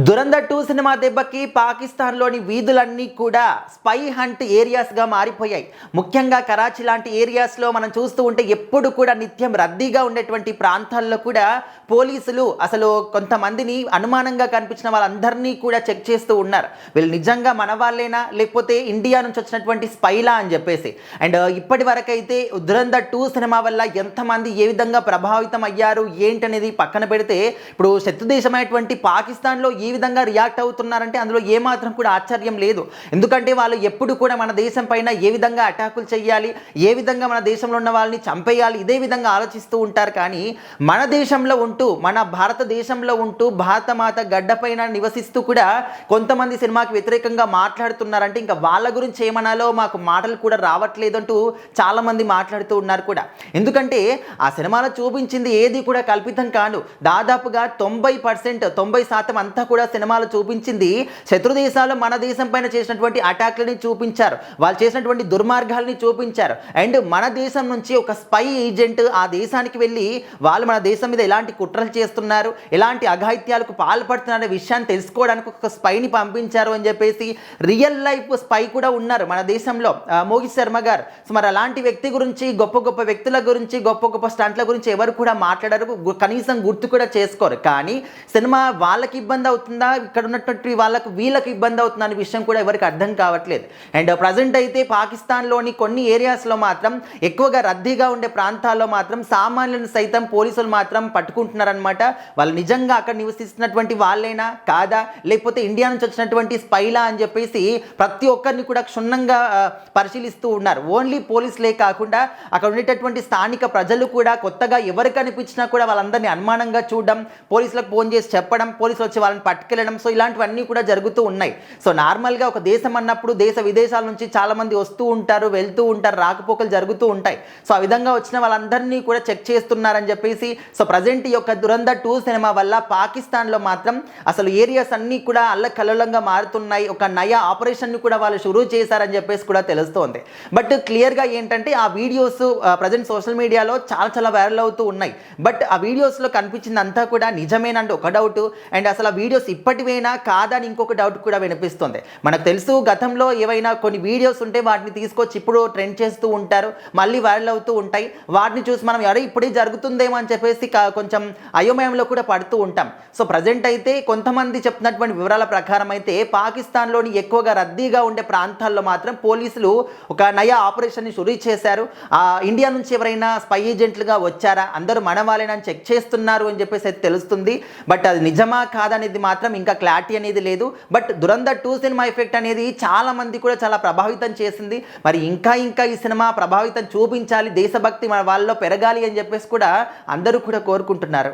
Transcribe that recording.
Dhurandhar 2 cinema దెబ్బకి పాకిస్తాన్లోని వీధులన్నీ కూడా స్పై హంట్ ఏరియాస్గా మారిపోయాయి. ముఖ్యంగా కరాచీ లాంటి ఏరియాస్లో మనం చూస్తూ ఉంటే ఎప్పుడు కూడా నిత్యం రద్దీగా ఉండేటువంటి ప్రాంతాల్లో కూడా పోలీసులు అసలు కొంతమందిని అనుమానంగా కనిపించిన వాళ్ళందరినీ కూడా చెక్ చేస్తూ ఉన్నారు. వీళ్ళు నిజంగా మన వాళ్ళేనా లేకపోతే ఇండియా నుంచి వచ్చినటువంటి స్పైలా అని చెప్పేసి. అండ్ ఇప్పటి వరకైతే దురంధర్ 2 సినిమా వల్ల ఎంతమంది ఏ విధంగా ప్రభావితం అయ్యారు ఏంటనేది పక్కన పెడితే, ఇప్పుడు శత్రు దేశమైనటువంటి పాకిస్తాన్లో ఏ విధంగా రియాక్ట్ అవుతున్నారంటే అందులో ఏమాత్రం కూడా ఆశ్చర్యం లేదు. ఎందుకంటే వాళ్ళు ఎప్పుడు కూడా మన దేశం పైన ఏ విధంగా అటాకులు చేయాలి, ఏ విధంగా మన దేశంలో ఉన్న వాళ్ళని చంపేయాలి, ఇదే విధంగా ఆలోచిస్తూ ఉంటారు. కానీ మన దేశంలో ఉంటూ, మన భారతదేశంలో ఉంటూ, భారతమాత గడ్డపైన నివసిస్తూ కూడా కొంతమంది సినిమాకి వ్యతిరేకంగా మాట్లాడుతున్నారంటే ఇంకా వాళ్ళ గురించి ఏమనాలో మాకు మాటలు కూడా రావట్లేదు అంటూ చాలామంది మాట్లాడుతూ ఉన్నారు కూడా. ఎందుకంటే ఆ సినిమాలో చూపించింది ఏది కూడా కల్పితం కాదు. దాదాపుగా 90% అంతా కూడా సినిమాలు చూపించింది శత్రు దేశాలు మన దేశం పైన చేసినటువంటి అటాక్లని చూపించారు, వాళ్ళు చేసినటువంటి దుర్మార్గాలని చూపించారు. అండ్ మన దేశం నుంచి ఒక స్పై ఏజెంట్ ఆ దేశానికి వెళ్ళి వాళ్ళు మన దేశం మీద ఎలాంటి కుట్రలు చేస్తున్నారు, ఎలాంటి అఘాయిత్యాలకు పాల్పడుతున్నారనే విషయాన్ని తెలుసుకోవడానికి ఒక స్పైని పంపించారు అని చెప్పేసి రియల్ లైఫ్ స్పై కూడా ఉన్నారు మన దేశంలో, మోహిత్ శర్మ గారు. సో మరి అలాంటి వ్యక్తి గురించి, గొప్ప గొప్ప వ్యక్తుల గురించి, గొప్ప గొప్ప స్టంట్ల గురించి ఎవరు కూడా మాట్లాడరు, కనీసం గుర్తు కూడా చేసుకోరు. కానీ సినిమా వాళ్ళకి ఇబ్బంది అవుతుందా, ఇక్కడ ఉన్నటువంటి వాళ్ళకు వీళ్ళకి ఇబ్బంది అవుతుందా అనే విషయం కూడా ఎవరికి అర్థం కావట్లేదు. అండ్ ప్రజెంట్ అయితే పాకిస్తాన్లోని కొన్ని ఏరియాస్లో మాత్రం, ఎక్కువగా రద్దీగా ఉండే ప్రాంతాల్లో మాత్రం సామాన్యులను సైతం పోలీసులు మాత్రం పట్టుకుంటున్నారనమాట. వాళ్ళు నిజంగా అక్కడ నివసిస్తున్నటువంటి వాళ్ళైనా కాదా, లేకపోతే ఇండియా నుంచి వచ్చినటువంటి స్పైలా అని చెప్పేసి ప్రతి ఒక్కరిని కూడా క్షుణ్ణంగా పరిశీలిస్తూ ఉన్నారు. ఓన్లీ పోలీసులే కాకుండా అక్కడ ఉండేటటువంటి స్థానిక ప్రజలు కూడా కొత్తగా ఎవరు కనిపించినా కూడా వాళ్ళందరినీ అనుమానంగా చూడడం, పోలీసులకు ఫోన్ చేసి చెప్పడం, పోలీసులు వచ్చి వాళ్ళని పట్టుకెళ్ళడం, సో ఇలాంటివన్నీ కూడా జరుగుతూ ఉన్నాయి. సో నార్మల్గా ఒక దేశం అన్నప్పుడు దేశ విదేశాల నుంచి చాలామంది వస్తూ ఉంటారు, వెళ్తూ ఉంటారు, రాకపోకలు జరుగుతూ ఉంటాయి. సో ఆ విధంగా వచ్చిన వాళ్ళందరినీ కూడా చెక్ చేస్తున్నారని చెప్పేసి, సో ప్రజెంట్ ఈ యొక్క దురంధర్ 2 సినిమా వల్ల పాకిస్తాన్లో మాత్రం అసలు ఏరియాస్ అన్నీ కూడా అల్లకల్లోలంగా మారుతున్నాయి. ఒక నయా ఆపరేషన్ని కూడా వాళ్ళు షురూ చేశారని చెప్పేసి కూడా తెలుస్తోంది. బట్ క్లియర్గా ఏంటంటే ఆ వీడియోస్ ప్రజెంట్ సోషల్ మీడియాలో చాలా వైరల్ అవుతూ ఉన్నాయి. బట్ ఆ వీడియోస్లో కనిపించిందంతా కూడా నిజమేనంటే ఒక డౌట్, అండ్ అసలు ఆ వీడియోస్ ఇప్పటివైనా కాదని ఇంకొక డౌట్ కూడా వినిపిస్తుంది. మనకు తెలుసు గతంలో ఏవైనా కొన్ని వీడియోస్ ఉంటే వాటిని తీసుకొచ్చి ఇప్పుడు ట్రెండ్ చేస్తూ ఉంటారు, మళ్ళీ వైరల్ అవుతూ ఉంటాయి. వాటిని చూసి మనం ఎవరో ఇప్పుడే జరుగుతుందేమో అని చెప్పేసి కొంచెం అయోమయంలో కూడా పడుతూ ఉంటాం. సో ప్రజెంట్ అయితే కొంతమంది చెప్తున్నటువంటి వివరాల ప్రకారం అయితే పాకిస్తాన్లోని ఎక్కువగా రద్దీగా ఉండే ప్రాంతాల్లో మాత్రం పోలీసులు ఒక నయా ఆపరేషన్ని షురూ చేశారు. ఇండియా నుంచి ఎవరైనా స్పై ఏజెంట్లుగా వచ్చారా, అందరూ మన వాళ్ళని చెక్ చేస్తున్నారు అని చెప్పేసి అయితే తెలుస్తుంది. బట్ అది నిజమా కాదనేది మాత్రం ఇంకా క్లారిటీ అనేది లేదు. బట్ దురంధర్ 2 సినిమా ఎఫెక్ట్ అనేది చాలా మంది కూడా చాలా ప్రభావితం చేసింది. మరి ఇంకా ఈ సినిమా ప్రభావితం చూపించాలి, దేశభక్తి మన వాళ్ళలో పెరగాలి అని చెప్పేసి కూడా అందరూ కూడా కోరుకుంటున్నారు.